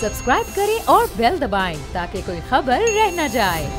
Subscribe करें और bell दबाएं ताकि कोई खबर रह न जाए।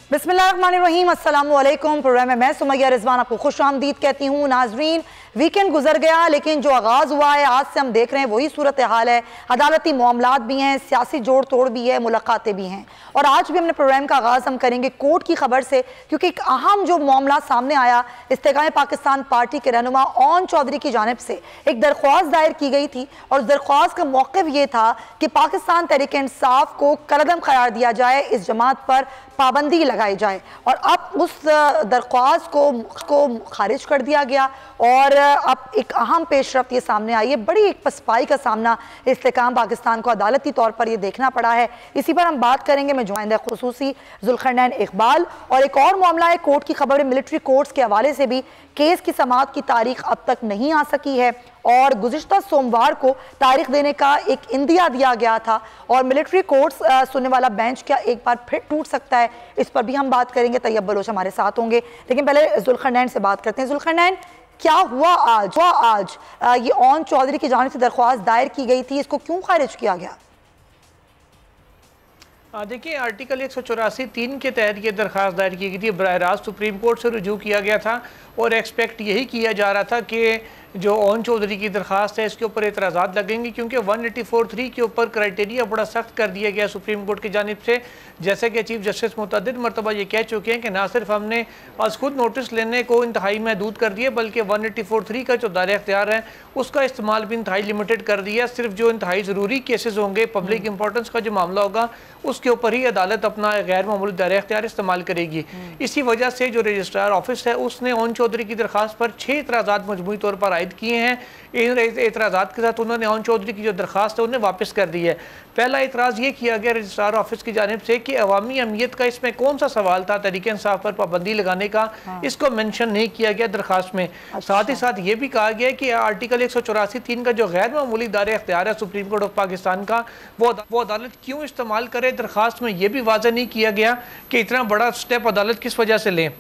बिस्मिल्लाहिर्रहमानिर्रहीम, अस्सलाम वालेकुम। प्रोग्राम में मैं सुमैया रिजवान आपको खुश आमदीद कहती हूँ। नाजरीन, वीकेंड गुजर गया लेकिन जो आगाज़ हुआ है आज से हम देख रहे हैं वही सूरत हाल है। अदालती मामलात भी हैं, सियासी जोड़ तोड़ भी है, मुलाकातें भी हैं। और आज भी हमने प्रोग्राम का आगाज़ हम करेंगे कोर्ट की खबर से, क्योंकि एक अहम जो मामला सामने आया, इस्तेकाम पाकिस्तान पार्टी के रहनुमा ओन चौधरी की जानिब से एक दरख्वास्त दायर की गई थी और उस दरख्वास्त का मौक़िफ़ ये था कि पाकिस्तान तहरीक इंसाफ को कलअदम करार दिया जाए, इस जमात पर पाबंदी लगाई जाए। और अब उस दरख्वास्त को खारिज कर दिया गया और अब एक अहम पेशरफ्त ये सामने आई है। बड़ी एक पसपाई का सामना इस्तेकाम पाकिस्तान को अदालती तौर पर ये देखना पड़ा है। इसी पर हम बात करेंगे। मैं नुमाइंदा खुसूसी जुल्करनैन इकबाल। और एक और मामला है कोर्ट की खबर है, मिलिट्री कोर्ट्स के हवाले से भी केस की समाअत की तारीख अब तक नहीं आ सकी है और गुज़िश्ता सोमवार को तारीख देने का एक इंदिया दिया गया था और मिलिट्री कोर्ट्स सुनने वाला बेंच क्या एक बार फिर टूट सकता है, इस पर भी हम बात करेंगे। तैयब बलोच हमारे साथ होंगे, लेकिन पहले जुल्करनैन से बात करते हैं। जुल्करनैन, क्या हुआ आज ये ओन चौधरी की जानिब से दरख्वास्त दायर की गई थी, इसको क्यों खारिज किया गया? देखिए, आर्टिकल 184(3) के तहत ये दरख्वास्त दायर की गई थी। बराह रास्त सुप्रीम कोर्ट से रुजू किया गया था और एक्सपेक्ट यही किया जा रहा था कि जो ओन चौधरी की दरख्वास्त है इसके ऊपर एतराज़ात लगेंगे, क्योंकि 184(3) के ऊपर क्राइटेरिया बड़ा सख्त कर दिया गया सुप्रीम कोर्ट की जानिब से। जैसे कि चीफ जस्टिस मुतअद्दिद मरतबा ये कह चुके हैं कि ना सिर्फ हमने आज खुद नोटिस लेने को इंतहाई महदूद कर दिया, बल्कि 184(3) का जो दायरा इख्तियार है उसका इस्तेमाल भी इंतहाई लिमिटेड कर दिया। सिर्फ जो इंतहाई ज़रूरी केसेस होंगे, पब्लिक इंपॉर्टेंस का जो मामला होगा, उसके ऊपर ही अदालत अपना गैर मामूली दायरा इख्तियार इस्तेमाल करेगी। इसी वजह से जो रजिस्ट्रार ऑफिस है उसने ओन चौधरी की दरख्वास्त पर 6 एतराज़ात मजमूई तौर पर आयद किए हैं। इन एतराज़ात के साथ उन्होंने ओन चौधरी की जो दरख्वास्त है उन्हें वापस कर दी है। पहला एतराज़ ये किया गया रजिस्ट्रार ऑफिस की जानिब से कि अवामी अहमियत का इसमें कौन सा सवाल था तहरीक इंसाफ पर पाबंदी लगाने का, इसको मेंशन नहीं किया गया दरख्वास्त में। साथ ही साथ ये भी कहा गया कि आर्टिकल 184(3) का जो गैर मामूली दायरा इख्तियार है सुप्रीम कोर्ट ऑफ पाकिस्तान का, वो अदालत क्यों इस्तेमाल करे। दरख्वास्त में यह भी वाज़ह नहीं किया गया कि इतना बड़ा स्टेप अदालत किस वजह से लें।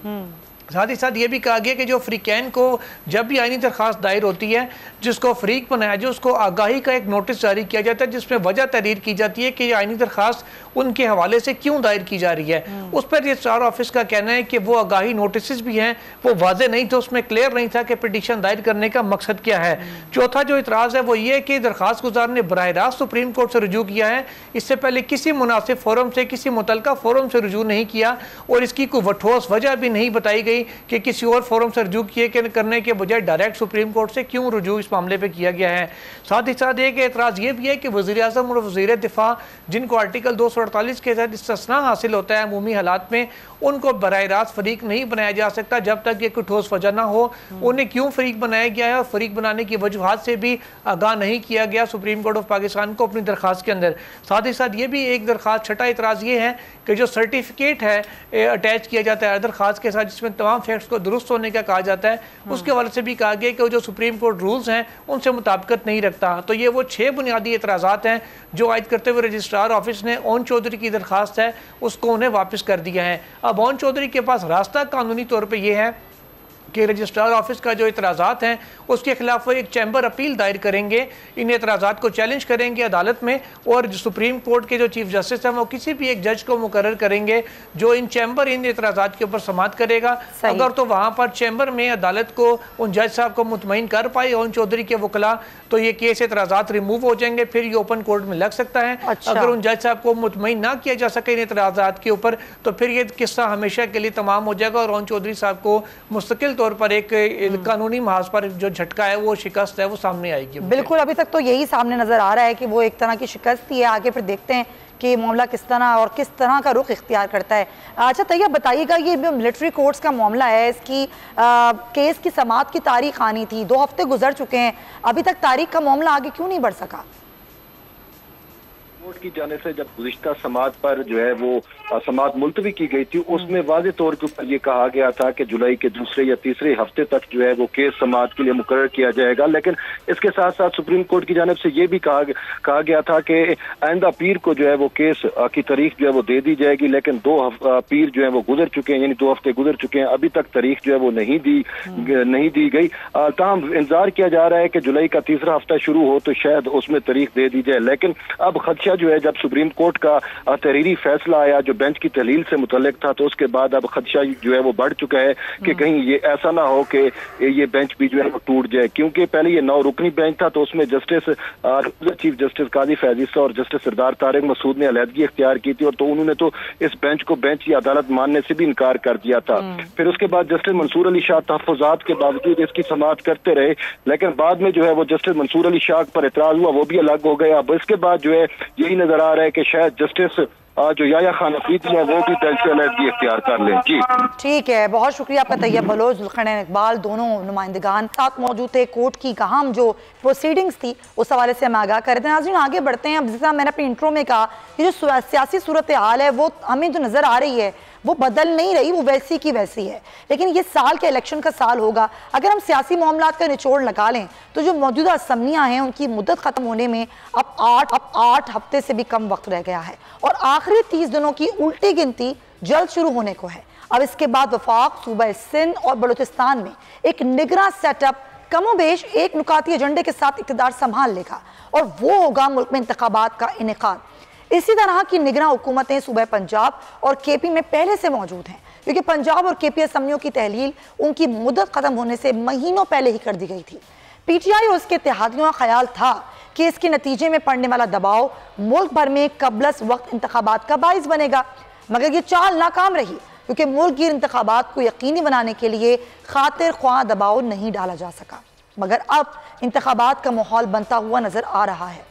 साथ ही साथ ये भी कहा गया कि जो फ्रीकैन को जब भी आईनी दरख्वास्त दायर होती है, जिसको फ्रीक बनाया जाए, उसको आगाही का एक नोटिस जारी किया जाता है जिसमें वजह तहरीर की जाती है कि आईनी दरख्वास्त उनके हवाले से क्यों दायर की जा रही है। उस पर रजिस्ट्रार ऑफिस का कहना है कि वो आगाही नोटिस भी हैं, वो वाज़ेह नहीं थे, उसमें क्लियर नहीं था कि पिटीशन दायर करने का मकसद क्या है। चौथा जो इतराज़ है वो ये कि दरख्वास्त गुजार ने बराह रास्त सुप्रीम कोर्ट से रुजू किया है, इससे पहले किसी मुनासिब फोरम से, किसी मुतलका फोरम से रुजू नहीं किया और इसकी कोई ठोस वजह भी नहीं बताई गई कि किसी और फोरम से रुजू करने के बजाय डायरेक्ट सुप्रीम कोर्ट से क्यों रुजू इस मामले पे किया गया है। साथ ही साथ एक एतराज़ ये भी है कि वज़ीर आज़म और वज़ीर दिफा, जिनको आर्टिकल 248 के तहत इस्तिस्ना हासिल होता है अमूमी हालात में, उनको बराह रास्त फरीक नहीं बनाया जा सकता जब तक ये कोई ठोस वजह ना हो। उन्हें क्यों फरीक बनाया गया है और फरीक बनाने की वजूहात से भी आगाह नहीं किया गया सुप्रीम कोर्ट ऑफ पाकिस्तान को अपनी दरख्वास्त के अंदर। साथ ही साथ ये भी एक दरख्वास्त, छठा इतराज़ ये है कि जो सर्टिफिकेट है अटैच किया जाता है दरख्वास्त के साथ, जिसमें तमाम फैक्ट्स को दुरुस्त होने का कहा जाता है, उसके हवाले से भी कहा गया कि जो सुप्रीम कोर्ट रूल्स हैं उनसे मुताबिकत नहीं रखता। तो ये वो 6 बुनियादी एतराज़ात हैं जो आयद करते हुए रजिस्ट्रार ऑफिस ने ओन चौधरी की दरख्वास्त है उसको उन्हें वापस कर दिया है। अब ओन चौधरी के पास रास्ता कानूनी तौर पर यह है कि रजिस्ट्रार ऑफिस का जो इतराज़ात हैं उसके खिलाफ वो एक चैम्बर अपील दायर करेंगे, इन एतराज़ात को चैलेंज करेंगे अदालत में और जो सुप्रीम कोर्ट के जो चीफ जस्टिस हैं वो किसी भी एक जज को मुकर्रर करेंगे जो इन चैम्बर इन एतराज़ात के ऊपर समाअत करेगा। अगर तो वहाँ पर चैम्बर में अदालत को उन जज साहब को मुतमईन कर पाए ओन चौधरी के वकला, तो ये केस एतराज़ात रिमूव हो जाएंगे, फिर ये ओपन कोर्ट में लग सकता है। अगर उन जज साहब को मुतमईन ना किया जा सके इन एतराज़ात के ऊपर, तो फिर ये किस्सा हमेशा के लिए तमाम हो जाएगा और ओन चौधरी साहब को मुस्तकिल तौर पर एक कानूनी महाज पर जो झटका है, वो शिकस्त है, वो सामने आएगी। बिल्कुल, अभी तक तो यही सामने नजर आ रहा है कि वो एक तरह की शिकस्त ही है। आगे फिर देखते हैं कि मामला किस तरह और किस तरह का रुख इख्तियार करता है। अच्छा तैयब बताइएगा, ये मिलिट्री कोर्ट्स का मामला है, इसकी केस की समाअत की तारीख आनी थी, 2 हफ्ते गुजर चुके हैं, अभी तक तारीख का मामला आगे क्यों नहीं बढ़ सका? कोर्ट की जाने से जब गुज़िश्ता समात पर जो है वो समात मुलतवी की गई थी, उसमें वाज़े तौर के ऊपर ये कहा गया था कि जुलाई के दूसरे या तीसरे हफ्ते तक जो है वो केस समात के लिए मुकर्रर किया जाएगा। लेकिन इसके साथ साथ सुप्रीम कोर्ट की जानिब से ये भी कहा गया था कि आइंदा पीर को जो है वो केस की तारीख जो है वो दे दी जाएगी। लेकिन 2 पीर जो है वो गुजर चुके हैं, यानी 2 हफ्ते गुजर चुके हैं, अभी तक तारीख जो है वो नहीं दी गई। ताहम इंतजार किया जा रहा है कि जुलाई का तीसरा हफ्ता शुरू हो तो शायद उसमें तारीख दे दी जाए। लेकिन अब खदशा जो है, जब सुप्रीम कोर्ट का तहरीरी फैसला आया जो बेंच की तहलील से मुतल्लिक था, तो उसके बाद अब खदशा जो है वो बढ़ चुका है कि कहीं ये ऐसा ना हो कि ये बेंच भी जो है वो टूट जाए। क्योंकि पहले ये 9 रुकनी बेंच था, तो उसमें जस्टिस चीफ जस्टिस काजी फैजिस्ता और जस्टिस सरदार तारिक मसूद ने अलहदगी इख्तियार की थी, और तो उन्होंने तो इस बेंच को बेंच या अदालत मानने से भी इनकार कर दिया था। फिर उसके बाद जस्टिस मंसूर अली शाह तहफ़्फ़ुज़ात के बावजूद इसकी समाअत करते रहे, लेकिन बाद में जो है वो जस्टिस मंसूर अली शाह पर एतराज हुआ, वो भी अलग हो गया। अब इसके बाद जो है यही नजर आ रहा है कि शायद जस्टिस जो याया खान अफरीदी है वो भी बेंच से अलहदगी इख्तियार कर लें। जी ठीक है, बहुत शुक्रिया आपका तैयब बलोच, ज़ुल्क़रनैन इकबाल, दोनों नुमाइंदगान साथ मौजूद थे। कोर्ट की अहम जो प्रोसीडिंग्स थी उस हवाले से हम आगाह कर रहे थे। नाज़रीन आगे बढ़ते हैं। अब जिस तरह मैंने अपनी इंट्रो में कहा, ये जो सियासी सूरत हाल है वो हमें जो नज़र आ रही है वो बदल नहीं रही, वो वैसी की वैसी है। लेकिन ये साल के इलेक्शन का साल होगा। अगर हम सियासी मामलात का निचोड़ लगा लें तो जो मौजूदा असम्बलियाँ हैं उनकी मुद्दत ख़त्म होने में अब 8 हफ्ते से भी कम वक्त रह गया है, और आखिरी 30 दिनों की उल्टी गिनती जल्द शुरू होने को है। अब इसके बाद वफाक, सूबा सिंध और बलूचिस्तान में एक निगरां सेटअप कमोबेश एक नुकाती एजेंडे के साथ इक़्तिदार संभाल लेगा, और वो होगा मुल्क में इंतखाबात का इनेकाद। इसी तरह की निगरां हुकूमतें सूबा पंजाब और केपी में पहले से मौजूद हैं, क्योंकि पंजाब और केपी असम्बलियों की तहलील उनकी मुद्दत ख़त्म होने से महीनों पहले ही कर दी गई थी। पीटीआई और उसके इत्तेहादियों का ख्याल था कि इसके नतीजे में पड़ने वाला दबाव मुल्क भर में कबलस वक्त इंतखाबात का बाइस बनेगा, मगर ये चाल नाकाम रही, क्योंकि मुल्क गिर इंतखाबात को यकीनी बनाने के लिए खातिर ख्वाह दबाव नहीं डाला जा सका। मगर अब इंतखाबात का माहौल बनता हुआ नजर आ रहा है।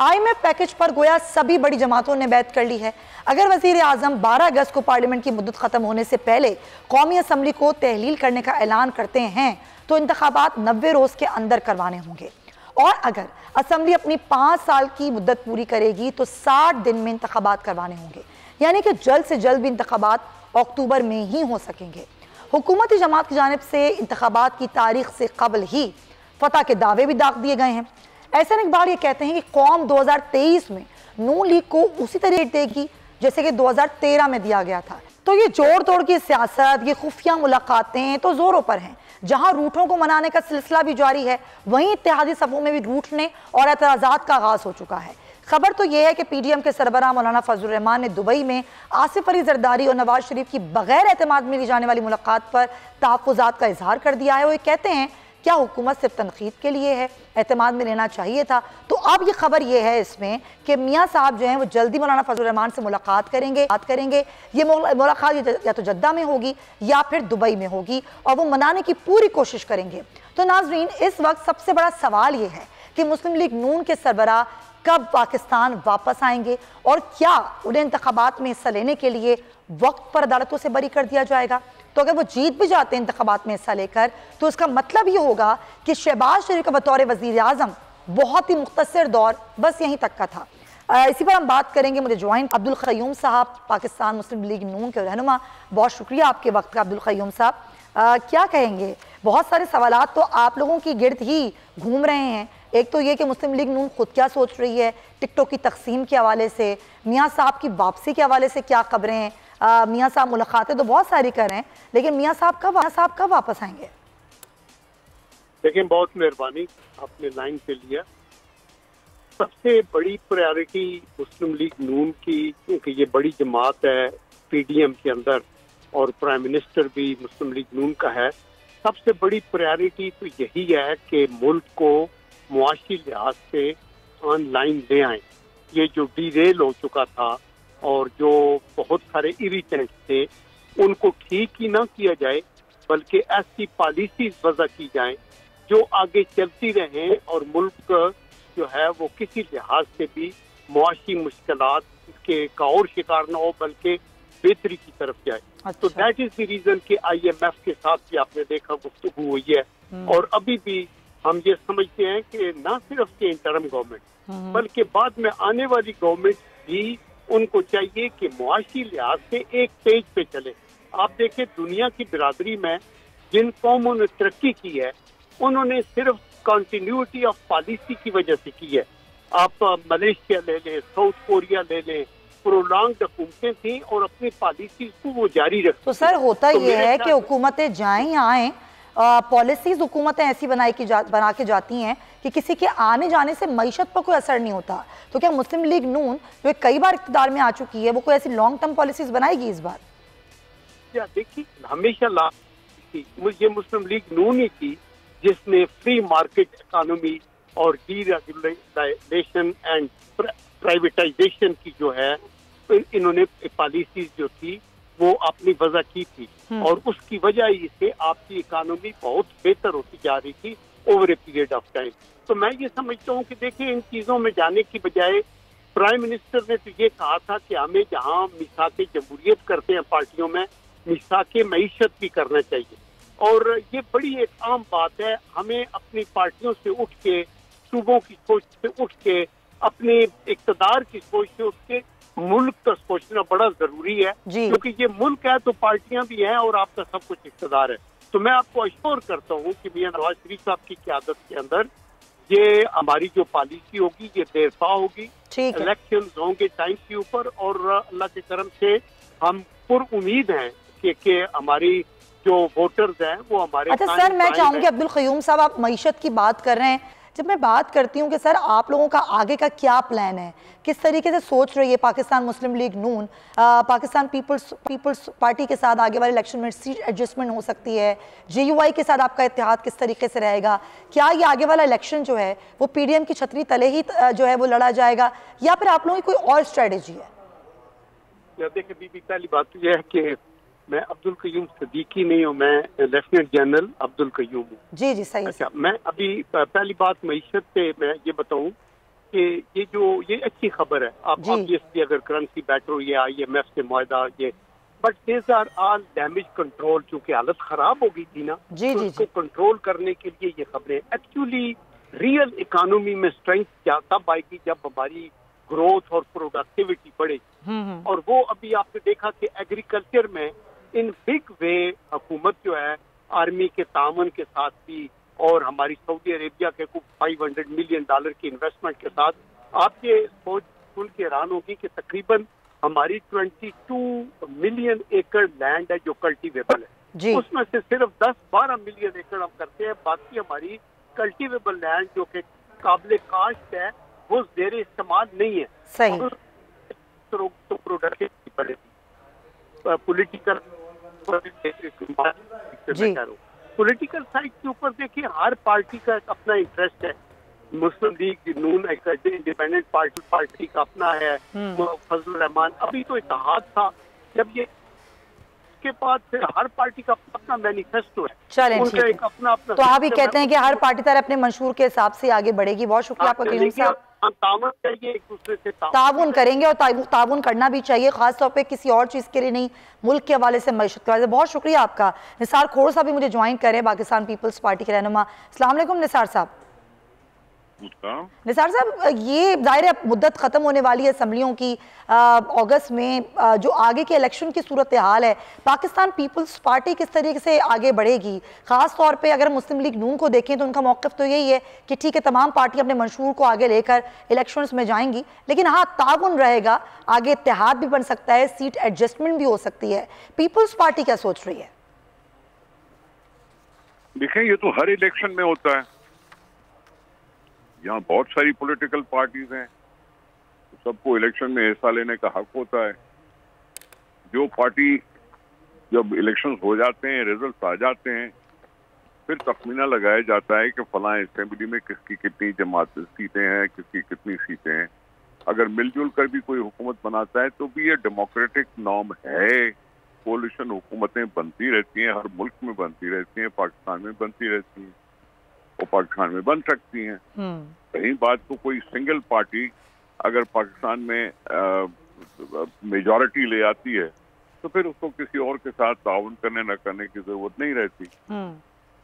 IMF पैकेज पर गोया सभी बड़ी जमातों ने बैत कर ली है। अगर वज़ीर आज़म 12 अगस्त को पार्लियामेंट की मुद्दत ख़त्म होने से पहले कौमी असम्बली को तहलील करने का ऐलान करते हैं तो इंतखाबात 90 रोज़ के अंदर करवाने होंगे, और अगर असम्बली अपनी 5 साल की मुद्दत पूरी करेगी तो 60 दिन में इंतखाबात करवाने होंगे, यानी कि जल्द से जल्द भी इंतखाबात अक्टूबर में ही हो सकेंगे। हुकूमती जमात की जानिब से इंतखाबात की तारीख से कबल ही फतह के दावे भी दाग दिए गए हैं। एहसान इकबाल ये कहते हैं कि कौम 2023 में नून लीग को उसी तरह देगी जैसे कि 2013 में दिया गया था। तो ये जोड़ तोड़ की सियासत, ये खुफिया मुलाकातें तो जोरों पर हैं। जहां रूठों को मनाने का सिलसिला भी जारी है, वहीं इत्तेहादी सफ़ों में भी रूठने और एतराज़ात का आगाज़ हो चुका है। खबर तो यह है कि PDM के सरबराह मौलाना फजलुर रहमान ने दुबई में आसिफ अली जरदारी और नवाज शरीफ की बगैर एतमाद में ली जाने वाली मुलाकात पर तहफ़्फ़ुज़ात का इजहार कर दिया है। वो ये कहते हैं क्या हुकूमत सिर्फ तनकीद के लिए है, एतमाद में लेना चाहिए था। तो अब ये खबर ये है इसमें कि मियाँ साहब जो हैं वो जल्दी मौलाना फजलुर रहमान से मुलाकात करेंगे। ये मुलाकात या तो जद्दा में होगी या फिर दुबई में होगी, और वो मनाने की पूरी कोशिश करेंगे। तो नाजरीन, इस वक्त सबसे बड़ा सवाल ये है कि मुस्लिम लीग नून के सरबराह कब पाकिस्तान वापस आएंगे, और क्या उन्हें इंतखाबात में हिस्सा लेने के लिए वक्त पर अदालतों से बरी कर दिया जाएगा। तो अगर वो जीत भी जाते हैं इंतखाबात में हिस्सा लेकर, तो उसका मतलब ये होगा कि शहबाज शरीफ का बतौर वज़ीर आज़म बहुत ही मुख्तसर दौर बस यहीं तक का था। इसी पर हम बात करेंगे। मुझे ज्वाइन अब्दुल क़य्यूम साहब, पाकिस्तान मुस्लिम लीग नून के रहनुमा, बहुत शुक्रिया आपके वक्त का अब्दुल क़य्यूम साहब। क्या कहेंगे, बहुत सारे सवालात तो आप लोगों की गिर्द ही घूम रहे हैं। एक तो ये कि मुस्लिम लीग नून खुद क्या सोच रही है टिकटों की तकसीम के हवाले से, मियाँ साहब की वापसी के हवाले से क्या खबरें हैं। मियाँ साहब मुलाकातें तो बहुत सारी कर रहे हैं, लेकिन मियाँ साहब कब वापस आएंगे। देखिए, बहुत मेहरबानी आपने लाइन पे लिया। सबसे बड़ी प्रायोरिटी मुस्लिम लीग नून की, क्योंकि ये बड़ी जमात है PDM के अंदर और प्राइम मिनिस्टर भी मुस्लिम लीग नून का है, सबसे बड़ी प्रायोरिटी तो यही है कि मुल्क को मुआशी लिहाज से ऑनलाइन ले आए। ये जो डीरेल हो चुका था और जो बहुत सारे इरिटेंट थे उनको ठीक ही ना किया जाए, बल्कि ऐसी पॉलिसीज वज़ा की जाए जो आगे चलती रहें और मुल्क जो है वो किसी लिहाज से भी मुआशी मुश्किलात के का और शिकार ना हो, बल्कि बेहतरी की तरफ जाए। तो दैट इज द रीजन कि IMF के साथ भी आपने देखा गुफ्तगू हुई है, और अभी भी हम ये समझते हैं कि ना सिर्फ के इंटरम गवर्नमेंट बल्कि बाद में आने वाली गवर्नमेंट भी उनको चाहिए कि मुआशी लिहाज से एक पेज पे चले। आप देखें दुनिया की बिरादरी में जिन कौमों ने तरक्की की है उन्होंने सिर्फ कंटिन्यूटी ऑफ पॉलिसी की वजह से की है। आप मलेशिया ले लें, साउथ कोरिया ले लें, प्रोलॉन्ग्ड हुकूमतें थी और अपनी पॉलिसी को वो जारी रखती। तो सर होता ये है कि हुकूमतें जाएं या आएं, पॉलिसीज हुकूमतें ऐसी बना के जाती हैं कि किसी के आने जाने से मईशत पर कोई असर नहीं होता। तो क्या मुस्लिम लीग नून जो कई बार इक़्तिदार में आ चुकी है वो कोई ऐसी लॉन्ग टर्म पॉलिसीज बनाएगी इस बार? या देखिए हमेशा मुझे मुस्लिम लीग नून ही की जिसने फ्री मार्केट इकोनॉमी और डीरेगुलेशन एंड प्राइवेटाइजेशन की जो है इन्होंने पॉलिसी जो थी वो अपनी वजह की थी और उसकी वजह से आपकी इकोनॉमी बहुत बेहतर होती जा रही थी over a period of time. तो मैं ये समझता हूँ कि देखिए इन चीजों में जाने की बजाय प्राइम मिनिस्टर ने तो ये कहा था कि हमें जहाँ मिसाके जमहूरियत करते हैं पार्टियों में मिसाके मईशत भी करना चाहिए और ये बड़ी एक आम बात है। हमें अपनी पार्टियों से उठ के, सूबों की सोच से उठ के, अपने इक़्तिदार की सोच से उठ के मुल्क का सोचना बड़ा जरूरी है क्योंकि ये मुल्क है तो पार्टियां भी हैं और आपका सब कुछ इक़्तिदार है। तो मैं आपको अश्योर करता हूँ कि मियां नवाज शरीफ साहब की क़यादत के अंदर ये हमारी जो पॉलिसी होगी ये देरपा होगी, इलेक्शन होंगे टाइम के ऊपर और अल्लाह के करम से हम पुर उम्मीद हैं कि हमारी जो वोटर्स हैं वो हमारे। अच्छा सर, मैं चाहूंगी अब्दुल क़य्यूम साहब, आप मईशत की बात कर रहे हैं, जब मैं बात करती हूँ कि सर आप लोगों का आगे का क्या प्लान है, किस तरीके से सोच रही है पाकिस्तान मुस्लिम लीग नून, पाकिस्तान पीपल्स पार्टी के साथ आगे वाले इलेक्शन में सीट एडजस्टमेंट हो सकती है, JUI के साथ आपका इत्तेहाद किस तरीके से रहेगा, क्या ये आगे वाला इलेक्शन जो है वो PDM की छतरी तले ही जो है वो लड़ा जाएगा या फिर आप लोगों की कोई और स्ट्रेटेजी है? देखिए बीबी, पहली बात तो यह है कि मैं अब्दुल क़य्यूम सिद्दीकी नहीं हूँ, मैं लेफ्टिनेंट जनरल अब्दुल क़य्यूम हूँ। जी जी सही। अच्छा, मैं अभी पहली बात मईशत पे मैं ये बताऊँ कि ये अच्छी खबर है। आप ऑब्वियसली अगर करेंसी बैटर ये IMF से मुआहदा ये, but these are all damage control, चूंकि हालत खराब हो गई थी ना, तो उसको कंट्रोल करने के लिए ये खबरें। एक्चुअली रियल इकोनॉमी में स्ट्रेंथ तब आएगी जब हमारी ग्रोथ और प्रोडक्टिविटी बढ़ेगी और वो अभी आपने देखा कि एग्रीकल्चर में इन बिग वे हुकूमत जो है आर्मी के तावन के साथ भी और हमारी सऊदी अरेबिया के कुछ $500 मिलियन की इन्वेस्टमेंट के साथ, आप ये सोच सुन के हैरान होगी कि तकरीबन हमारी 22 मिलियन एकड़ लैंड है जो कल्टीवेबल है, उसमें से सिर्फ 10-12 मिलियन एकड़ हम करते हैं, बाकी हमारी कल्टीवेबल लैंड जो कि काबिल काश्त है वो ज़ेरे इस्तेमाल नहीं है। सही। तो प्रोडक्टिविटी बढ़ेगी। पॉलिटिकल पॉलिटिकल साइड के ऊपर देखिए हर पार्टी का अपना इंटरेस्ट है। मुस्लिम लीग नून एक इंडिपेंडेंट पार्टी का अपना है, फजल रहमान अभी तो इत्तेहाद था, जब ये के बाद फिर हर पार्टी का अपना मैनिफेस्टो है। चलें, उनका एक अपना तो आप ही कहते हैं कि हर पार्टी तरह अपने मंशूर के हिसाब से आगे बढ़ेगी। बहुत शुक्रिया आपका क़य्यूम साहब। हम ताउन चाहिए, एक दूसरे से ताउन करेंगे और ताउन करना भी चाहिए, खासतौर पे किसी और चीज़ के लिए नहीं, मुल्क के हवाले से, मईशत के हवाले से। बहुत शुक्रिया आपका। निसार खोड़ साहब भी मुझे ज्वाइन करें, पाकिस्तान पीपल्स पार्टी के रहनुमा। अस्सलाम वालेकुम निसार साहब। निसार साहब, ये ज़ाहिर है मुद्दत ख़त्म होने वाली है असम्बलियों की अगस्त में, जो आगे के इलेक्शन की सूरत हाल है, पाकिस्तान पीपल्स पार्टी किस तरीके से आगे बढ़ेगी? ख़ास तौर पे अगर मुस्लिम लीग नून को देखें तो उनका मौक़िफ़ तो यही है कि ठीक है तमाम पार्टी अपने मंशूर को आगे लेकर इलेक्शंस में जाएंगी, लेकिन हाँ ताउन रहेगा, आगे इत्तेहाद भी बन सकता है, सीट एडजस्टमेंट भी हो सकती है। पीपल्स पार्टी क्या सोच रही है? देखें, ये तो हर इलेक्शन में होता है, यहाँ बहुत सारी पॉलिटिकल पार्टीज हैं, सबको इलेक्शन में हिस्सा लेने का हक होता है। जो पार्टी जब इलेक्शंस हो जाते हैं, रिजल्ट आ जाते हैं, फिर तखमीना लगाया जाता है कि फलां असेंबली में किसकी कितनी सीटें हैं, किसकी कितनी सीटें हैं। अगर मिलजुल कर भी कोई हुकूमत बनाता है तो भी ये डेमोक्रेटिक नॉर्म है। कोलिशन हुकूमतें बनती रहती हैं, हर मुल्क में बनती रहती हैं, पाकिस्तान में बनती रहती हैं, वो पाकिस्तान में बन सकती हैं। कहीं बात को कोई सिंगल पार्टी अगर पाकिस्तान में मेजॉरिटी ले आती है तो फिर उसको किसी और के साथ ताउन करने न करने की जरूरत नहीं रहती।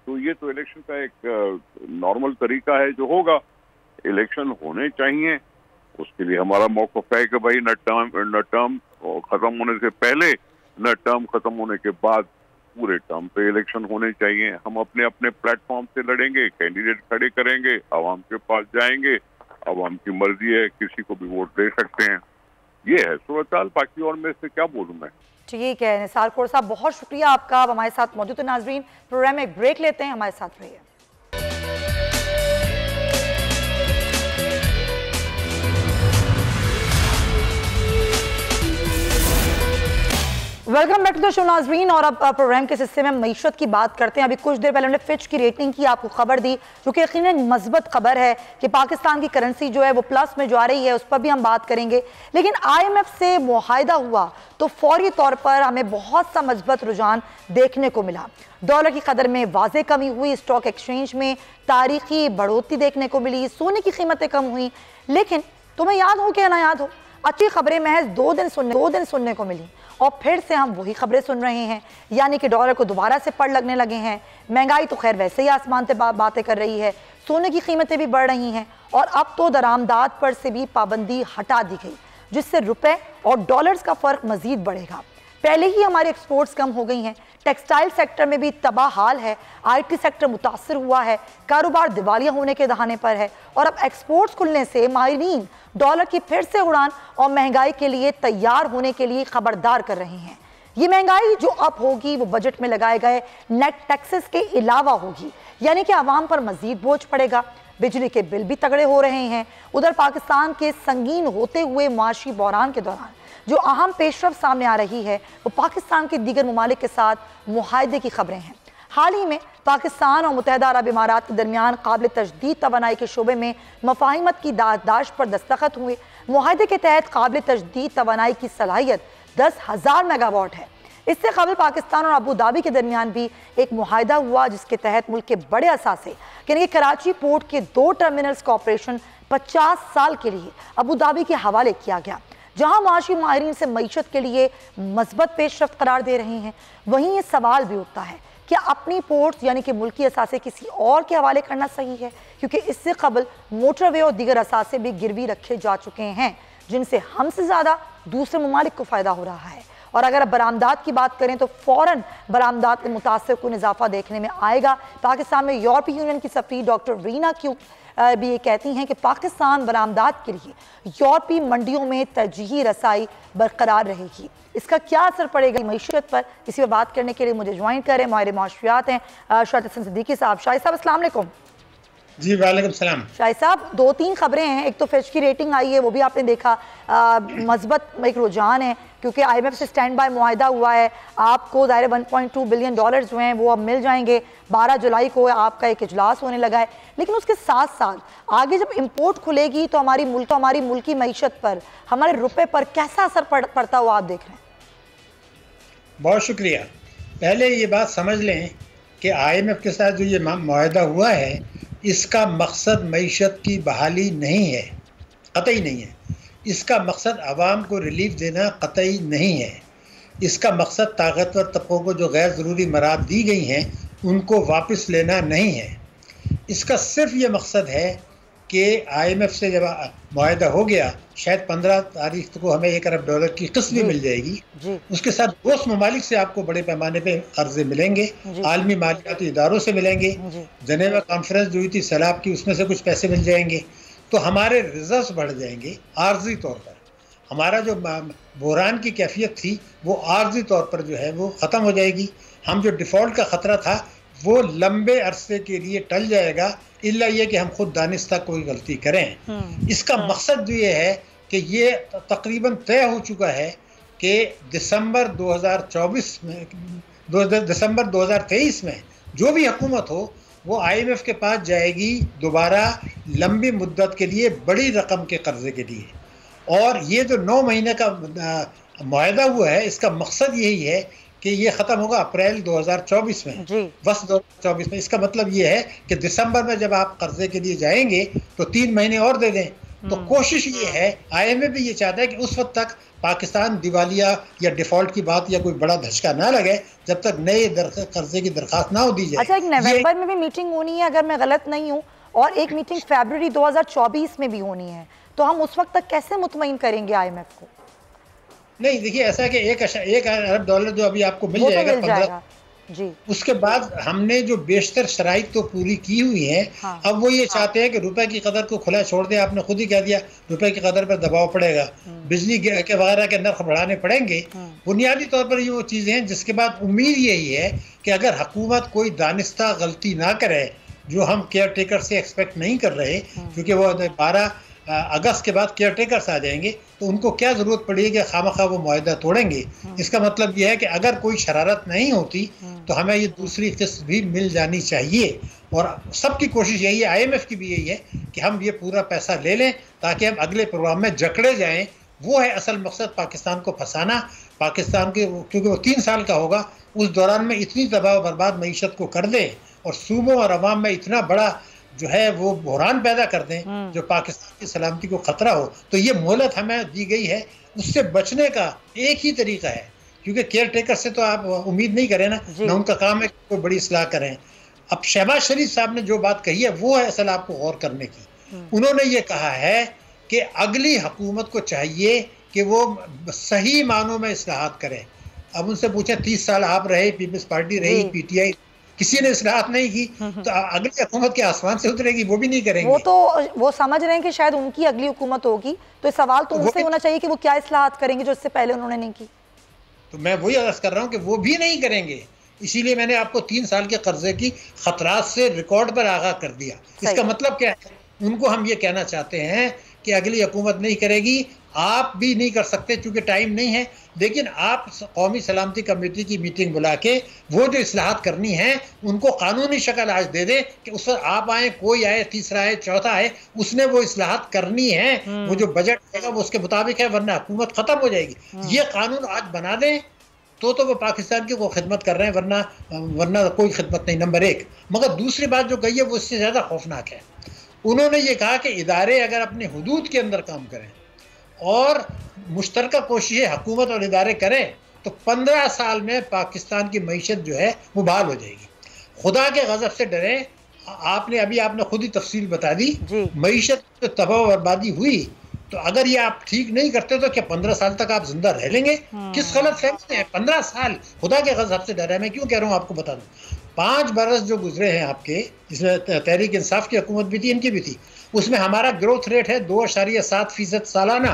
तो ये तो इलेक्शन का एक नॉर्मल तरीका है जो होगा। इलेक्शन होने चाहिए, उसके लिए हमारा मौक़िफ़ है कि भाई न टर्म खत्म होने से पहले न टर्म खत्म होने के बाद पूरे टर्म पे इलेक्शन होने चाहिए। हम अपने अपने प्लेटफॉर्म से लड़ेंगे, कैंडिडेट खड़े करेंगे, आवाम के पास जाएंगे, आवाम की मर्जी है, किसी को भी वोट दे सकते हैं। ये है सूरत-ए-हाल, बाकी और मैं इससे क्या बोलूँ मैं। ठीक है निसार खोर साहब, बहुत शुक्रिया आपका, आप हमारे साथ मौजूद हैं। नाजरीन, प्रोग्राम में एक ब्रेक लेते हैं, हमारे साथ रहिए। Welcome back to the show नाजरीन। और अब प्रोग्राम के हिस्से में मईशत की बात करते हैं। अभी कुछ देर पहले हमने फिच की रेटिंग की आपको खबर दी, जो कि यकीनन मस्बत खबर है कि पाकिस्तान की करेंसी जो है वो प्लस में जा रही है, उस पर भी हम बात करेंगे। लेकिन IMF से मुआहिदा हुआ तो फौरी तौर पर हमें बहुत सा मस्बत रुझान देखने को मिला। डॉलर की कदर में वाज़े कमी हुई, स्टॉक एक्सचेंज में तारीखी बढ़ोतरी देखने को मिली, सोने की कीमतें कम हुई। लेकिन तुम्हें याद हो क्या ना याद हो, अच्छी खबरें महज दो दिन सुनने को मिली और फिर से हम वही खबरें सुन रहे हैं, यानी कि डॉलर को दोबारा से पड़ लगने लगे हैं। महंगाई तो खैर वैसे ही आसमान पे बातें कर रही है, सोने की कीमतें भी बढ़ रही हैं और अब तो दरामदात पर से भी पाबंदी हटा दी गई, जिससे रुपए और डॉलर्स का फ़र्क मज़ीद बढ़ेगा। पहले ही हमारी एक्सपोर्ट्स कम हो गई हैं, टेक्सटाइल सेक्टर में भी तबाह हाल है, IT सेक्टर मुतासर हुआ है, कारोबार दिवालिया होने के दहाने पर है और अब एक्सपोर्ट्स खुलने से माहिरीन डॉलर की फिर से उड़ान और महंगाई के लिए तैयार होने के लिए खबरदार कर रहे हैं। ये महंगाई जो अब होगी वो बजट में लगाए गए नेट टैक्सेस के अलावा होगी, यानी कि आवाम पर मजीद बोझ पड़ेगा। बिजली के बिल भी तगड़े हो रहे हैं। उधर पाकिस्तान के संगीन होते हुए मुआशी बहरान के दौरान जो अहम पेशरफ सामने आ रही है वो पाकिस्तान के दीगर ममालिक के साथ मुआहदे की खबरें हैं। हाल ही में पाकिस्तान और मुत्तहिदा अरब इमारात के दरमियान काबिल तजदीद तवानाई के शोबे में मफाहिमत की दादाश्त पर दस्तखत हुए। मुआहदे के तहत काबिल तजदीद तवानाई की सलाहियत 10,000 मेगावाट है। इससे कबल पाकिस्तान और अबू धाबी के दरमियान भी एक मुआहदा हुआ, जिसके तहत मुल्क के बड़े असासे यानी कि कराची पोर्ट के 2 टर्मिनल्स का ऑपरेशन 50 साल के लिए अबू धाबी के हवाले किया गया, जहां माशी माहिरीन से मईशत के लिए मस्बत पेशरफ्त करार दे रहे हैं। वहीं ये सवाल भी उठता है कि अपनी पोर्ट्स यानी कि मुल्की असासे किसी और के हवाले करना सही है, क्योंकि इससे कबल मोटरवे और दीगर असासे भी गिरवी रखे जा चुके हैं, जिनसे हमसे ज़्यादा दूसरे ममालिक को फ़ायदा हो रहा है। और अगर अब बरामदात की बात करें तो फ़ौरन बरामदात के मुतासर को इजाफा देखने में आएगा। पाकिस्तान में यूरोपीय यूनियन की सफ़ीर डॉक्टर रीना क्यू भी ये कहती हैं कि पाकिस्तान बरामदात के लिए यूरोपीय मंडियों में तरजीही रसाई बरकरार रहेगी। इसका क्या असर पड़ेगा मईशत पर, इसी पर बात करने के लिए मुझे ज्वाइन करें माहिर माशियात हैं शाहिद हसन सिद्दीकी साहब। शाहिद साहब अस्सलाम वालेकुम। जी वालेकुम सलाम। शाहिद साहब, 2-3 खबरें हैं। एक तो फिच की रेटिंग आई है, वो भी आपने देखा, मस्बत एक रुझान है क्योंकि IMF से स्टैंड बाय मुआहदा हुआ है। आपको ज़ाहिर 1.2 बिलियन डॉलर जो हैं वो अब मिल जाएंगे। 12 जुलाई को आपका एक इजलास होने लगा है। लेकिन उसके साथ साथ आगे जब इम्पोर्ट खुलेगी तो हमारी मुल्की मईशत पर, हमारे रुपए पर कैसा असर पड़ता हुआ आप देख रहे हैं? बहुत शुक्रिया। पहले ये बात समझ लें कि IMF के साथ जो ये मुआहदा हुआ है, इसका मकसद मईशत की बहाली नहीं है, कतई नहीं है। इसका मकसद आवाम को रिलीफ देना कतई नहीं है। इसका मकसद ताकतवर तबकों को जो गैर ज़रूरी मराद दी गई हैं उनको वापस लेना नहीं है। इसका सिर्फ ये मकसद है कि IMF से जब मुआहदा हो गया, शायद 15 तारीख को हमें $1 अरब की किस्त भी मिल जाएगी। उसके साथ दोस्त ममालिक से आपको बड़े पैमाने पे कर्जे मिलेंगे, आलमी मालियाती इदारों से मिलेंगे, जनेवा कॉन्फ्रेंस जो हुई थी सैलाब की उसमें से कुछ पैसे मिल जाएंगे, तो हमारे रिजर्व्स बढ़ जाएंगे। आर्जी तौर पर हमारा जो बहरान की कैफियत थी वो आर्जी तौर पर जो है वो ख़त्म हो जाएगी। हम जो डिफ़ॉल्ट का ख़तरा था वो लंबे अरसे के लिए टल जाएगा, इल्ला ये कि हम खुद दानिस्ता कोई गलती करें। इसका मकसद जो ये है कि ये तकरीबन तय हो चुका है कि दिसंबर 2023 में जो भी हुकूमत हो वो IMF के पास जाएगी दोबारा लंबी मुद्दत के लिए, बड़ी रकम के कर्जे के लिए। और ये जो 9 महीने का मुआहदा हुआ है, इसका मकसद यही है कि ये ख़त्म होगा अप्रैल 2024 में, बस 2024 में। इसका मतलब ये है कि दिसंबर में जब आप कर्जे के लिए जाएंगे तो 3 महीने और दे दें। तो कोशिश ये है, IMF भी ये चाहता है कि उस वक्त तक पाकिस्तान दिवालिया या डिफॉल्ट की बात या कोई बड़ा धचका ना लगे जब तक नए कर्जे की दरखास्त ना हो दी जाए। अच्छा, एक नवंबर में भी मीटिंग होनी है अगर मैं गलत नहीं हूँ, और एक मीटिंग फरवरी 2024 में भी होनी है, तो हम उस वक्त तक कैसे मुतमईन करेंगे IMF को? नहीं, देखिए ऐसा है कि एक अरब डॉलर जो अभी आपको मिल जाएगा, 15 जी, उसके बाद हमने जो बेशतर शराइत तो पूरी की हुई है। हाँ, अब वो ये चाहते हैं कि रुपए की कदर को खुला छोड़ दें। आपने खुद ही कह दिया रुपए की कदर पर दबाव पड़ेगा, बिजली के वगैरह के नर्ख बढ़ाने पड़ेंगे। बुनियादी तौर पर ये वो चीज़ें हैं जिसके बाद उम्मीद यही है कि अगर हुकूमत कोई दानिस्ता गलती ना करे, जो हम केयर टेकर से एक्सपेक्ट नहीं कर रहे, क्योंकि वो 12 अगस्त के बाद केयर टेकर्स आ जाएंगे, तो उनको क्या ज़रूरत पड़ेगी कि खामखा वो मुआहदा तोड़ेंगे। इसका मतलब यह है कि अगर कोई शरारत नहीं होती तो हमें ये दूसरी किस्त भी मिल जानी चाहिए। और सबकी कोशिश यही है, IMF की भी यही है कि हम ये पूरा पैसा ले लें ताकि हम अगले प्रोग्राम में जकड़े जाएं। वो है असल मकसद, पाकिस्तान को फंसाना। पाकिस्तान के, क्योंकि वो 3 साल का होगा, उस दौरान में इतनी तबाह बर्बाद मईशत को कर दें और सूबों और अवाम में इतना बड़ा जो है वो बहरान पैदा कर दें जो पाकिस्तान की सलामती को खतरा हो। तो ये मोहलत हमें दी गई है, उससे बचने का एक ही तरीका है, क्योंकि केयर टेकर से तो आप उम्मीद नहीं करें ना उनका काम है कि कोई बड़ी इस्लाह करें। अब शहबाज शरीफ साहब ने जो बात कही है वो है असल आपको गौर करने की। उन्होंने ये कहा है कि अगली हुकूमत को चाहिए कि वो सही मानों में इस्लाहात करें। अब उनसे पूछे 30 साल आप रहे, पीपल्स पार्टी रही, PTI, किसी ने इस्लाहात नहीं की, तो अगली हुकूमत के आसमान से उतरेगी, वो भी नहीं करेंगे। वो तो वो समझ रहे हैं कि शायद उनकी अगली हुकूमत होगी, तो सवाल तो उनसे होना चाहिए कि वो क्या इस्लाहात करेंगे जो इससे पहले उन्होंने नहीं की। तो मैं वही अर्ज कर रहा हूँ कि वो भी नहीं करेंगे। इसीलिए मैंने आपको 3 साल के कर्जे की खतरात से रिकॉर्ड पर आगाह कर दिया। इसका मतलब क्या है? उनको हम ये कहना चाहते हैं कि अगली हुकूमत नहीं करेगी, आप भी नहीं कर सकते चूंकि टाइम नहीं है, लेकिन आप कौमी सलामती कमेटी की मीटिंग बुला के वो जो इस्लाहात करनी है उनको कानूनी शक्ल आज दे दें कि उस पर आप आए, कोई आए, तीसरा आए, चौथा आए, उसने वो इस्लाहात करनी है। वो जो बजट आएगा वो उसके मुताबिक है, वरना हुकूमत खत्म हो जाएगी। ये कानून आज बना दें तो वो पाकिस्तान की को खिदमत कर रहे हैं, वरना कोई खिदमत नहीं, नंबर 1। मगर दूसरी बात जो कही है वो इससे ज़्यादा खौफनाक है। उन्होंने ये कहा कि इदारे अगर अपने हुदूद के अंदर काम करें और मुश्तरका कोशिशें हुकूमत और इदारे करें तो 15 साल में पाकिस्तान की मईशत जो है वो बहाल हो जाएगी। खुदा के गज़ब से डरें। आपने खुद ही तफसील बता दी, मईशत तो तबाह बर्बादी हुई, तो अगर ये आप ठीक नहीं करते तो क्या 15 साल तक आप जिंदा रह लेंगे? किस गलत फहमी है? 15 साल खुदा के गज़ब से डरे। मैं क्यों कह रहा हूँ आपको बता दूँ। 5 बरस जो गुजरे हैं आपके, जिसमें तहरीक इंसाफ की हुकूमत भी थी, इनकी भी थी, उसमें हमारा ग्रोथ रेट है 2.7% सालाना,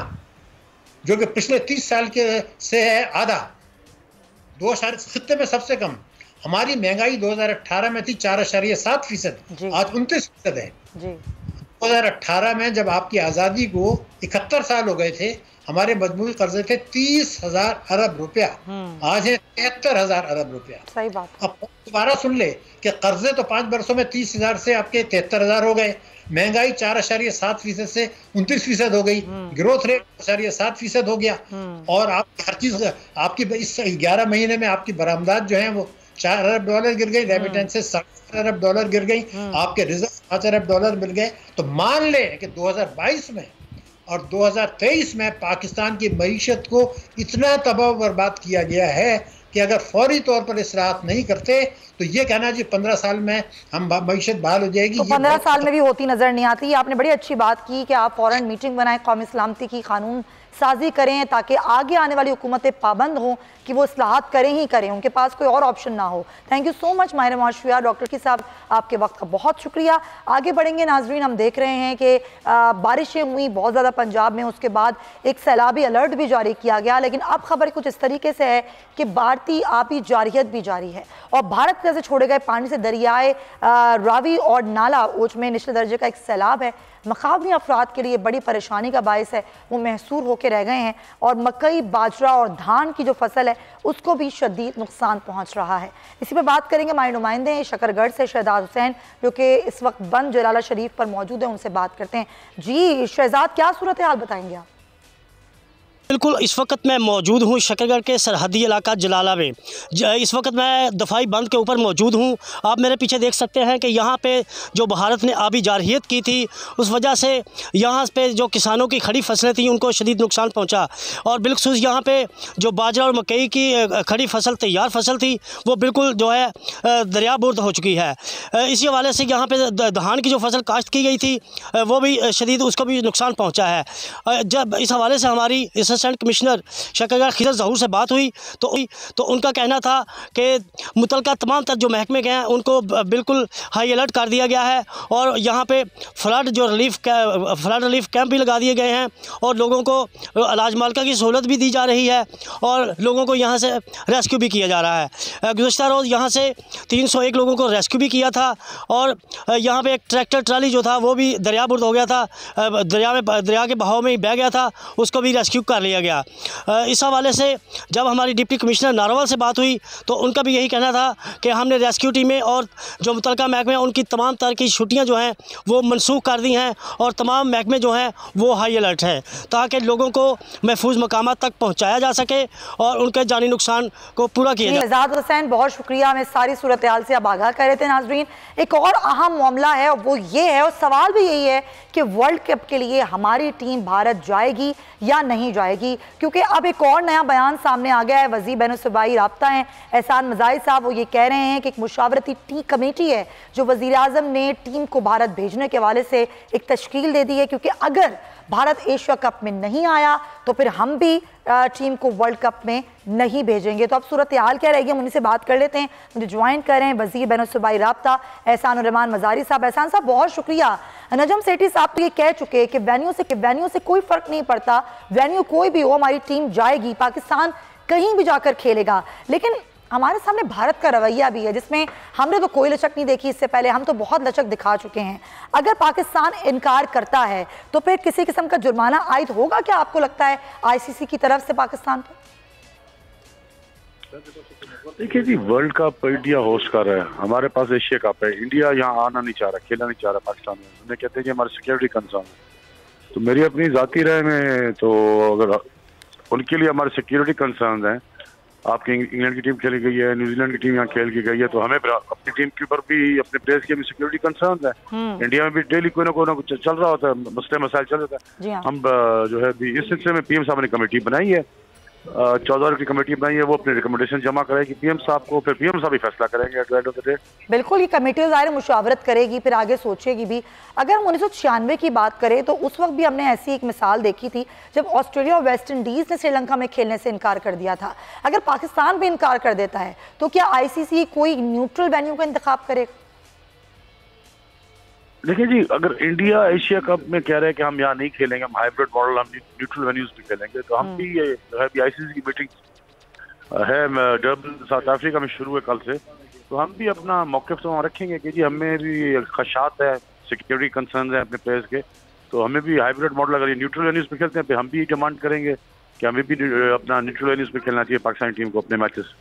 जो कि पिछले 30 साल के से है आधा, 2 खित्ते में सबसे कम। हमारी महंगाई 2018 में थी 4.7%, आज 29% है। 2018 में जब आपकी आज़ादी को 71 साल हो गए थे, हमारे मजमूई कर्जे थे 30,000 अरब रुपया, आज है 73,000 अरब रुपया। सही बात। अब दोबारा सुन ले कि कर्जे तो 5 बरसों में 30,000 से आपके 73,000 हो गए, महंगाई 4.7% से 29% हो गई, ग्रोथ रेट 4.7% हो गया, और आप हर चीज आपकी इस 11 महीने में आपकी बरामदात जो है वो 4 अरब डॉलर गिर गई, रेमिटेंसेस 7 अरब डॉलर गिर गई, आपके रिजर्व 5 अरब डॉलर मिल गए। तो मान ले कि 2022 में और 2023 में पाकिस्तान की मईशत को इतना तबाह बर्बाद किया गया है कि अगर फौरी तौर पर इस्लाहात नहीं करते तो ये कहना जी 15 साल में हम मईशत बहाल हो जाएगी, तो 15 साल में भी होती नजर नहीं आती। आपने बड़ी अच्छी बात की कि आप फौरन मीटिंग बनाएं, कौमी सलामती की कानून साजी करें ताकि आगे आने वाली हुकूमतें पाबंद हों कि वो इस्लाहात करें ही करें, उनके पास कोई और ऑप्शन ना हो। थैंक यू सो मच माहिर मुआशरिया डॉक्टर की साहब, आपके वक्त का बहुत शुक्रिया। आगे बढ़ेंगे नाजरीन, हम देख रहे हैं कि बारिशें हुई बहुत ज़्यादा पंजाब में, उसके बाद एक सैलाबी अलर्ट भी जारी किया गया, लेकिन अब खबर कुछ इस तरीके से है कि भारतीय आबी जारियत भी जारी है और भारत से छोड़े गए पानी से दरियाए रावी और नाला ओच में निचले दर्जे का एक सैलाब है, मकामी अफराद के लिए बड़ी परेशानी का बायस है, वो महसूर होकर रह गए हैं और मकई, बाजरा और धान की जो फसल है उसको भी शदीद नुकसान पहुंच रहा है। इसी पर बात करेंगे हमारे नुमाइंदे हैं शकरगढ़ से शहजाद हुसैन, जो कि इस वक्त बंद जलाला शरीफ पर मौजूद है, उनसे बात करते हैं। जी शहजाद, क्या सूरत हाल बताएंगे आप? बिल्कुल इस वक्त मैं मौजूद हूँ शकरगढ़ के सरहदी इलाका जलाला में। इस वक्त मैं दफाई बंद के ऊपर मौजूद हूँ। आप मेरे पीछे देख सकते हैं कि यहाँ पे जो भारत ने आबी जारहियत की थी उस वजह से यहाँ पे जो किसानों की खड़ी फसलें थी उनको शदीद नुकसान पहुँचा, और बिलखुसूस यहाँ पे जो बाजरा और मकई की खड़ी फसल तैयार फसल थी वो बिल्कुल जो है दरियाबुर्द हो चुकी है। इसी हवाले से यहाँ पे धान की जो फसल काश्त की गई थी वो भी शदीद उसको भी नुकसान पहुँचा है। जब इस हवाले से हमारी असिस्टेंट कमिश्नर शकरगढ़ खिजर ज़हूर से बात हुई तो उनका कहना था कि मुतलका तमाम तर जो महकमे गए हैं उनको बिल्कुल हाई अलर्ट कर दिया गया है, और यहाँ पे फ्लड रिलीफ कैंप भी लगा दिए गए हैं, और लोगों को इलाज मालका की सहूलत भी दी जा रही है, और लोगों को यहाँ से रेस्क्यू भी किया जा रहा है। गुज़श्ता रोज़ यहाँ से 301 लोगों को रेस्क्यू भी किया था, और यहाँ पे एक ट्रैक्टर ट्राली जो था वो भी दरियाबुर्द हो गया था, दरिया के बहाव में ही बह गया था, उसको भी रेस्क्यू कर लिया गया। इस हवाले से जब हमारी डिप्टी कमिश्नर नारोवाल से बात हुई तो उनका भी यही कहना था कि हमने रेस्क्यू टीमें और जो मुतलका महकमे उनकी तमाम तरह की छुट्टियां जो हैं वो मनसूख कर दी हैं, और तमाम महकमे जो हैं वो हाई अलर्ट हैं ताकि लोगों को महफूज मकामात तक पहुँचाया जा सके और उनके जानी नुकसान को पूरा किया जाए। आज़ाद हुसैन, बहुत शुक्रिया, हमें सारी सूरत हाल से आप आगाह कर रहे थे। नाजरीन, एक और अहम मामला है और वो ये है, और सवाल भी यही है कि वर्ल्ड कप के लिए हमारी टीम भारत जाएगी या नहीं जाएगी, क्योंकि अब एक और नया बयान सामने आ गया है। वज़ीर बैनुल-सूबाई राब्ता हैं एहसान मज़ाहिर साहब, वो ये कह रहे हैं कि एक मुशावरती कमेटी है जो वज़ीर आज़म ने टीम को भारत भेजने के हवाले से एक तश्कील दे दी है, क्योंकि अगर भारत एशिया कप में नहीं आया तो फिर हम भी टीम को वर्ल्ड कप में नहीं भेजेंगे। तो अब सूरत हाल क्या रहेगी, हम उन्हीं से बात कर लेते हैं। मुझे ज्वाइन कर रहे हैं वज़ीर बैनुल-सूबाई राब्ता एहसान रहमान मज़ारी साहब। एहसान साहब, बहुत शुक्रिया। नजम सेठी साहब तो ये कह चुके हैं कि वेन्यू से कोई फ़र्क नहीं पड़ता, वेन्यू कोई भी हो, हमारी टीम जाएगी, पाकिस्तान कहीं भी जाकर खेलेगा। लेकिन हमारे सामने भारत का रवैया भी है जिसमें हमने तो कोई लचक नहीं देखी इससे पहले, हम तो बहुत लचक दिखा चुके हैं। अगर पाकिस्तान इनकार करता है तो फिर किसी किस्म का जुर्माना आयद होगा क्या, आपको लगता है, आईसीसी की तरफ से पाकिस्तान पर? देखिए जी, वर्ल्ड कप इंडिया होस्ट कर रहा है, हमारे पास एशिया कप है, इंडिया यहाँ आना नहीं चाह रहा, खेलना नहीं चाह रहा पाकिस्तान में। उन्हें कहते हैं कि हमारी सिक्योरिटी कंसर्न है। तो मेरी अपनी जाती राय में तो अगर उनके लिए हमारे सिक्योरिटी कंसर्न हैं, आपकी इंग्लैंड की टीम खेली गई है, न्यूजीलैंड की टीम यहाँ खेल की गई है, तो हमें अपनी टीम के ऊपर भी, अपने प्लेयर्स की भी सिक्योरिटी कंसर्न है। इंडिया में भी डेली कोई ना कोई चल रहा होता है, मसले चल रहा है। हम जो है इस सिलसिले में पीएम साहब ने कमेटी बनाई है, 14 की कमेटी बनाई है, वो अपने रिकमेंडेशन जमा करेगी पीएम साहब को, फिर पीएम साहब ही फैसला करेंगे at the end of the day. बिल्कुल, ये कमेटी ज़ाहिर मुशावरत करेगी, फिर आगे सोचेगी भी। अगर हम 1996 की बात करें तो उस वक्त भी हमने ऐसी एक मिसाल देखी थी जब ऑस्ट्रेलिया और वेस्ट इंडीज़ ने श्रीलंका में खेलने से इनकार कर दिया था। अगर पाकिस्तान भी इनकार कर देता है तो क्या आईसीसी कोई न्यूट्रल वेन्यू का इंतखाब करेगा? देखिए जी, अगर इंडिया एशिया कप में कह रहे हैं कि हम यहाँ नहीं खेलेंगे, हम हाइब्रिड मॉडल, हम न्यूट्रल वेन्यूज भी खेलेंगे, तो हम भी ये आईसीसी की मीटिंग है डर्बन साउथ अफ्रीका में शुरू है कल से, तो हम भी अपना मौक़िफ़ तो वहाँ रखेंगे कि जी हमें भी खदशात है, सिक्योरिटी कंसर्न है अपने प्लेयर्स के, तो हमें भी हाइब्रिड मॉडल, अगर ये न्यूट्रल वेन्यूज पे खेलते हैं तो हम भी डिमांड करेंगे कि हमें भी अपना न्यूट्रल वेन्यूज पे खेलना चाहिए पाकिस्तानी टीम को अपने मैचेस।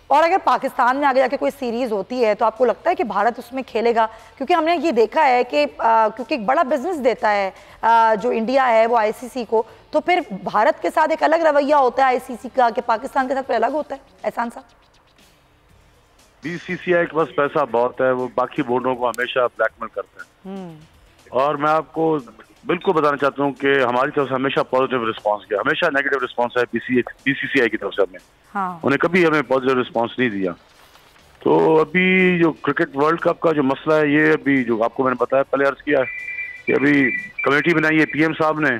और अगर पाकिस्तान में आगे जाके कोई सीरीज़ होती है तो आपको लगता है कि भारत उसमें खेलेगा? क्योंकि हमने ये देखा है कि क्योंकि एक बड़ा बिजनेस देता है जो इंडिया है वो आईसीसी को, तो फिर भारत के साथ एक अलग रवैया होता है आईसीसी का कि पाकिस्तान के साथ फिर अलग होता है। एहसान साहब, बीसीसीआई के पास पैसा बहुत है, वो बाकी बोर्डों को हमेशा ब्लैकमेल करते हैं, और मैं आपको बिल्कुल बताना चाहता हूँ कि हमारी तरफ से हमेशा पॉजिटिव रिस्पांस किया, हमेशा नेगेटिव रिस्पांस है बीसीसीआई की तरफ से हमें। उन्हें कभी हमें पॉजिटिव रिस्पांस नहीं दिया। तो अभी जो क्रिकेट वर्ल्ड कप का जो मसला है, ये अभी जो आपको मैंने बताया पहले अर्ज किया है कि अभी कमेटी बनाई है पीएम साहब ने,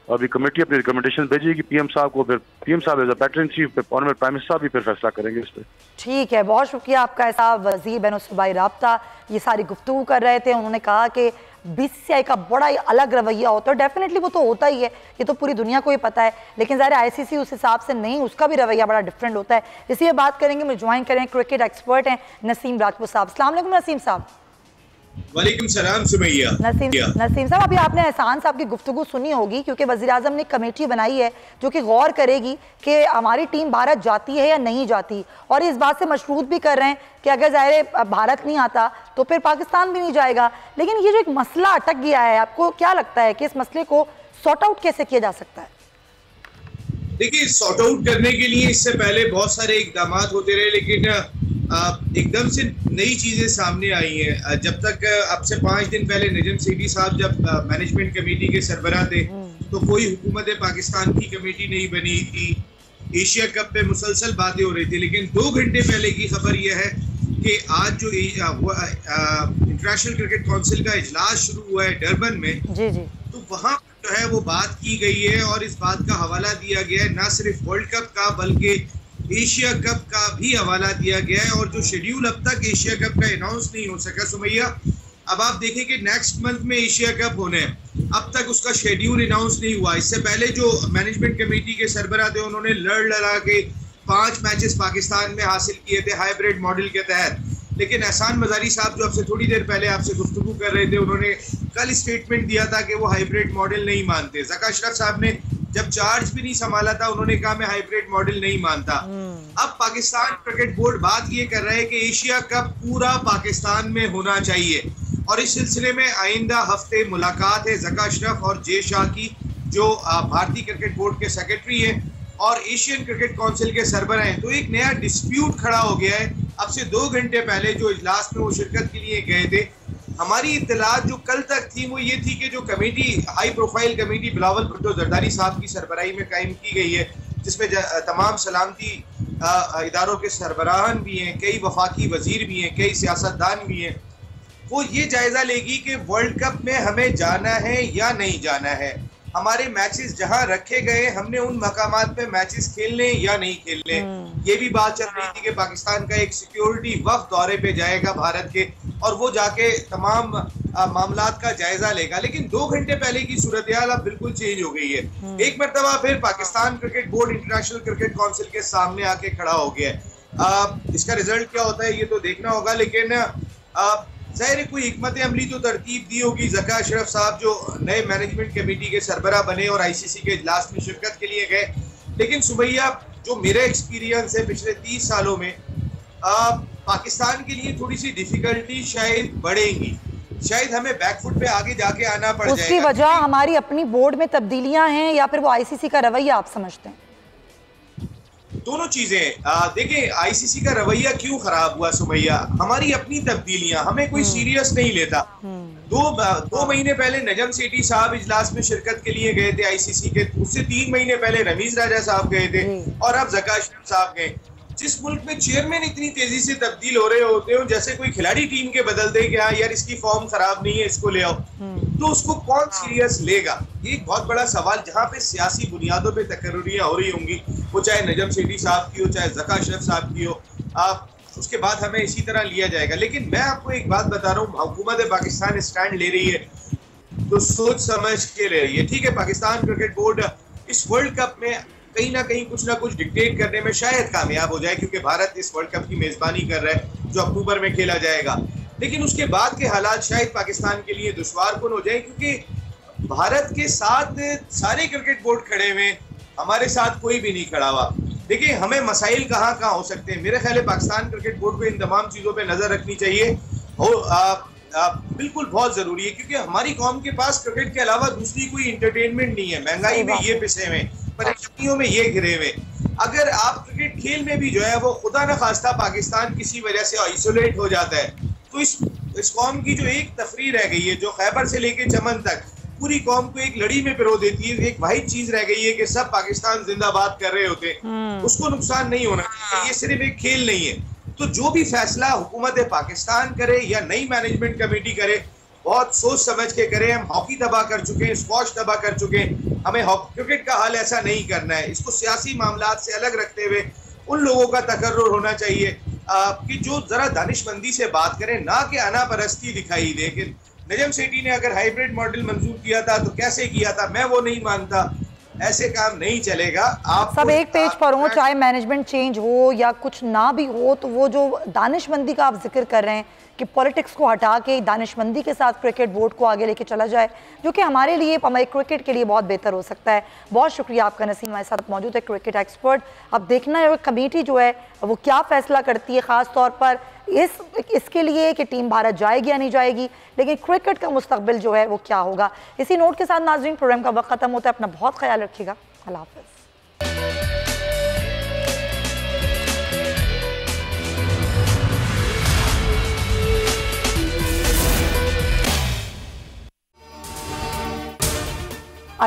अभी कमेटी अपनी रिकमेंडेशन भेजेगी पीएम साहब को, फिर पीएम साहब as a patron chief, honourable prime minister साहब भी फिर फैसला करेंगे इस पर। ठीक है, बहुत शुक्रिया आपका। ऐसा वज़ीर बैनुल-सूबाई राब्ता ये सारी गुफ्तगू कर रहे थे। उन्होंने कहा कि बीसीसीआई का बड़ा ही अलग रवैया होता है, डेफिनेटली वो तो होता ही है, ये तो पूरी दुनिया को ही पता है, लेकिन ज़ाहिर आईसीसी उस हिसाब से नहीं, उसका भी रवैया बड़ा डिफरेंट होता है। इसलिए बात करेंगे, मुझे ज्वाइन करें क्रिकेट एक्सपर्ट हैं नसीम राजपूत साहब। अस्सलाम वालेकुम नसीम साहब। वालेकुम सलाम सुमैया। नसीम साहब, अभी आपने एहसान साहब की गुफ्तगू सुनी होगी, क्योंकि वज़ीर आज़म ने कमेटी बनाई है जो कि गौर करेगी कि हमारी टीम भारत जाती है या नहीं जाती, और इस बात से मशरूत भी कर रहे हैं कि अगर ज़ाहिर भारत नहीं आता तो फिर पाकिस्तान भी नहीं जाएगा। लेकिन ये जो एक मसला अटक गया है, आपको क्या लगता है कि इस मसले को सॉर्ट आउट कैसे किया जा सकता है? देखिए, सॉर्ट आउट करने के लिए इससे पहले बहुत सारे इकदाम होते रहे, लेकिन एकदम से नई चीज़ें सामने आई हैं। जब तक अब से 5 दिन पहले नजम सेठी साहब जब मैनेजमेंट कमेटी के सरबराह थे तो कोई हुकूमत पाकिस्तान की कमेटी नहीं बनी थी, एशिया कप पे मुसलसल बातें हो रही थी। लेकिन 2 घंटे पहले की खबर यह है कि आज जो इंटरनेशनल क्रिकेट काउंसिल का इजलास शुरू हुआ है डरबन में, तो वहाँ जो है वो बात की गई है और इस बात का हवाला दिया गया है, ना सिर्फ वर्ल्ड कप का बल्कि एशिया कप का भी हवाला दिया गया है। और जो शेड्यूल अब तक एशिया कप का अनाउंस नहीं हो सका सुमैया, अब आप देखें कि नेक्स्ट मंथ में एशिया कप होने हैं, अब तक उसका शेड्यूल अनाउंस नहीं हुआ। इससे पहले जो मैनेजमेंट कमेटी के सरबराह थे उन्होंने लड़ा के 5 मैचेस पाकिस्तान में हासिल किए थे हाइब्रिड मॉडल के तहत। लेकिन एहसान मजारी साहब जो आपसे थोड़ी देर पहले आपसे गुफ्तगू कर रहे थे, उन्होंने कल स्टेटमेंट दिया था कि वो हाइब्रिड मॉडल नहीं मानते। ज़का अशरफ साहब ने जब चार्ज भी नहीं संभाला था उन्होंने कहा मैं हाइब्रिड मॉडल नहीं मानता। अब पाकिस्तान क्रिकेट बोर्ड बात ये कर रहा है कि एशिया कप पूरा पाकिस्तान में होना चाहिए और इस सिलसिले में आइंदा हफ्ते मुलाकात है ज़का अशरफ और जे शाह की, जो भारतीय क्रिकेट बोर्ड के सेक्रेटरी हैं और एशियन क्रिकेट काउंसिल के सरबराह हैं। तो एक नया डिस्प्यूट खड़ा हो गया है। अब से 2 घंटे पहले जो इजलास में वो शिरकत के लिए गए थे, हमारी इत्तलात जो कल तक थी वो ये थी कि जो committee high profile committee Bilawal Bhutto Zardari साहब की सरबराही में कायम की गई है, जिसमें तमाम सलामती इदारों के सरबराहान भी हैं, कई वफाकी वजीर भी हैं, कई सियासतदान भी हैं, वो ये जायजा लेगी कि वर्ल्ड कप में हमें जाना है या नहीं जाना है। हमारे मैचेस जहां रखे गए हमने उन मकामात पे मैचेस खेलने या नहीं खेलने। ये भी बात चल रही थी कि पाकिस्तान का एक सिक्योरिटी वफ्द दौरे पे जाएगा भारत के और वो जाके तमाम मामलात का जायजा लेगा। लेकिन 2 घंटे पहले की सूरत हाल अब बिल्कुल चेंज हो गई है। एक मरतबा फिर Pakistan cricket board international cricket council के सामने आके खड़ा हो गया है। इसका रिजल्ट क्या होता है ये तो देखना होगा, लेकिन ज़ाहिर कोई हिकमत अमली तो तरतीब दी होगी। ज़का अशरफ साहब जो नए मैनेजमेंट कमेटी के सरबराह बने और ICC के इजलास में शिरकत के लिए गए, लेकिन सुमैया जो मेरा एक्सपीरियंस है पिछले 30 सालों में, पाकिस्तान के लिए थोड़ी सी डिफिकल्टी शायद बढ़ेगी, शायद हमें बैकफुट पे आगे जाके आना पड़ जाएगा। उसकी वजह हमारी अपनी बोर्ड में तब्दीलियां हैं या फिर वो ICC का रवैया आप समझते हैं? दोनों चीजें। देखिए ICC का रवैया क्यों खराब हुआ सुमैया, हमारी अपनी तब्दीलियां, हमें कोई सीरियस नहीं लेता। 2 महीने पहले नजम सेठी साहब इजलास में शिरकत के लिए गए थे ICC के, उससे 3 महीने पहले रमीज राजा साहब गए थे और अब ज़का अशरफ साहब गए। जिस मुल्क में चेयरमैन इतनी तेजी से तब्दील हो रहे होते हो, जैसे कोई खिलाड़ी टीम के बदलते हैं कि हाँ यार इसकी फॉर्म खराब नहीं है इसको ले आओ, तो उसको कौन सीरियस लेगा? ये एक बहुत बड़ा सवाल, जहाँ पे सियासी बुनियादों पे तकर्रियां हो रही होंगी, वो चाहे नजम सेठी साहब की हो चाहे ज़का अशरफ साहब की हो, उसके बाद हमें इसी तरह लिया जाएगा। लेकिन मैं आपको एक बात बता रहा हूँ, हुकूमत पाकिस्तान स्टैंड ले रही है तो सोच समझ के ले रही है। ठीक है, पाकिस्तान क्रिकेट बोर्ड इस वर्ल्ड कप में कहीं ना कहीं कुछ ना कुछ डिक्टेट करने में शायद कामयाब हो जाए, क्योंकि भारत इस वर्ल्ड कप की मेजबानी कर रहा है जो अक्टूबर में खेला जाएगा। लेकिन उसके बाद के हालात शायद पाकिस्तान के लिए दुश्वारकुन हो जाए, क्योंकि भारत के साथ सारे क्रिकेट बोर्ड खड़े हुए, हमारे साथ कोई भी नहीं खड़ा हुआ। देखिए हमें मसाइल कहाँ कहाँ हो सकते हैं। मेरे ख्याल है पाकिस्तान क्रिकेट बोर्ड को इन तमाम चीज़ों पर नज़र रखनी चाहिए और बिल्कुल बहुत ज़रूरी है, क्योंकि हमारी कौम के पास क्रिकेट के अलावा दूसरी कोई इंटरटेनमेंट नहीं है। महंगाई में ये पिसे हुए, परेशानियों में ये घिरे हुए। अगर आप क्रिकेट खेल में भी जो है वो खुदा न खास्ता पाकिस्तान किसी वजह से आइसोलेट हो जाता है, तो इस कौम की जो एक तफरीह रह गई है, जो खैबर से लेके चमन तक पूरी कौम को एक लड़ी में पिरो देती है, एक वाहिद चीज रह गई है कि सब पाकिस्तान जिंदाबाद कर रहे होते, उसको नुकसान नहीं होना चाहिए। ये सिर्फ एक खेल नहीं है। तो जो भी फैसला हुकूमत पाकिस्तान करे या नई मैनेजमेंट कमेटी करे, बहुत सोच समझ के करें। हम हॉकी तबाह कर चुके हैं, स्क्वॉश तबाह कर चुके हैं, हमें क्रिकेट का हाल ऐसा नहीं करना है। इसको सियासी मामलात से अलग रखते हुए उन लोगों का तकर्रुर होना चाहिए कि जो जरा दानिशमंदी से बात करें, ना कि अना परस्ती दिखाई दे। कि नजम सेठी ने अगर हाइब्रिड मॉडल मंजूर किया था तो कैसे किया था, मैं वो नहीं मानता, ऐसे काम नहीं चलेगा। आप सब एक पेज पर हो, चाहे मैनेजमेंट चेंज हो या कुछ ना भी हो, तो वो जो दानिशमंदी का आप जिक्र कर रहे हैं कि पॉलिटिक्स को हटा के दानिशमंदी के साथ क्रिकेट बोर्ड को आगे लेके चला जाए, जो कि हमारे लिए, हमारे क्रिकेट के लिए बहुत बेहतर हो सकता है। बहुत शुक्रिया आपका नसीम, हमारे साथ मौजूद है क्रिकेट एक्सपर्ट। अब देखना है कमेटी जो है वो क्या फैसला करती है, ख़ास तौर पर इसके लिए कि टीम भारत जाएगी या नहीं जाएगी, लेकिन क्रिकेट का मुस्तकबिल जो है वो क्या होगा। इसी नोट के साथ नाज़रीन, प्रोग्राम का वक्त ख़त्म होता है। अपना बहुत ख्याल रखिएगा। अल्लाह हाफ़िज़।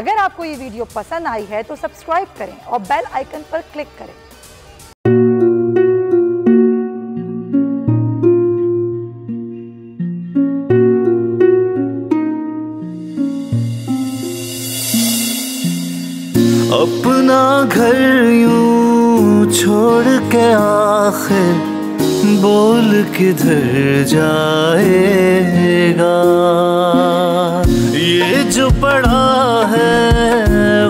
अगर आपको ये वीडियो पसंद आई है तो सब्सक्राइब करें और बेल आइकन पर क्लिक करें। अपना घर यूं छोड़ के आखिर बोल किधर जाएगा। ये जो पड़ा है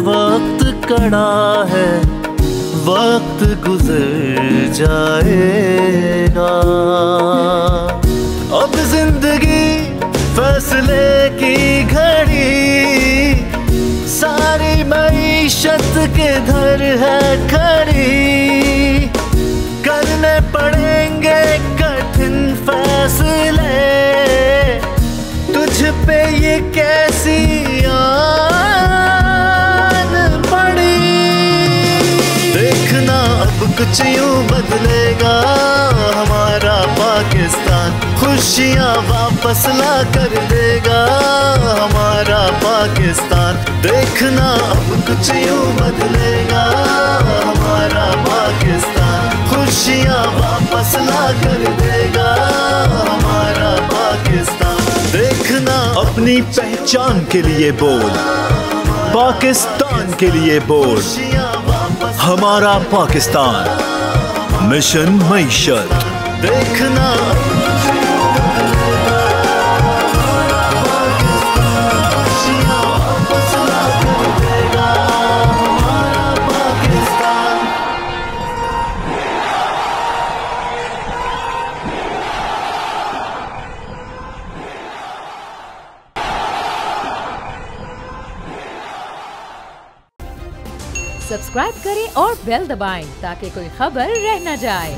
वक्त कड़ा है, वक्त गुजर जाएगा। अब जिंदगी फैसले की घड़ी, सारी मईशत के घर है खड़ी। करने पड़ेंगे कठिन फैसले, तुझ पे ये कैसी आन पड़ी। देखना अब कुछ यूं बदलेगा हमारा पाकिस्तान, खुशियाँ वापस ला कर देगा हमारा पाकिस्तान। देखना अब कुछ यूं बदलेगा हमारा पाकिस्तान, खुशियाँ वापस ला कर देगा हमारा पाकिस्तान। देखना अपनी पहचान के लिए बोल, पाकिस्तान के लिए बोल, हमारा पाकिस्तान, मिशन मईशत। देखना सब्सक्राइब करें और बेल दबाएं ताकि कोई खबर रह न जाए।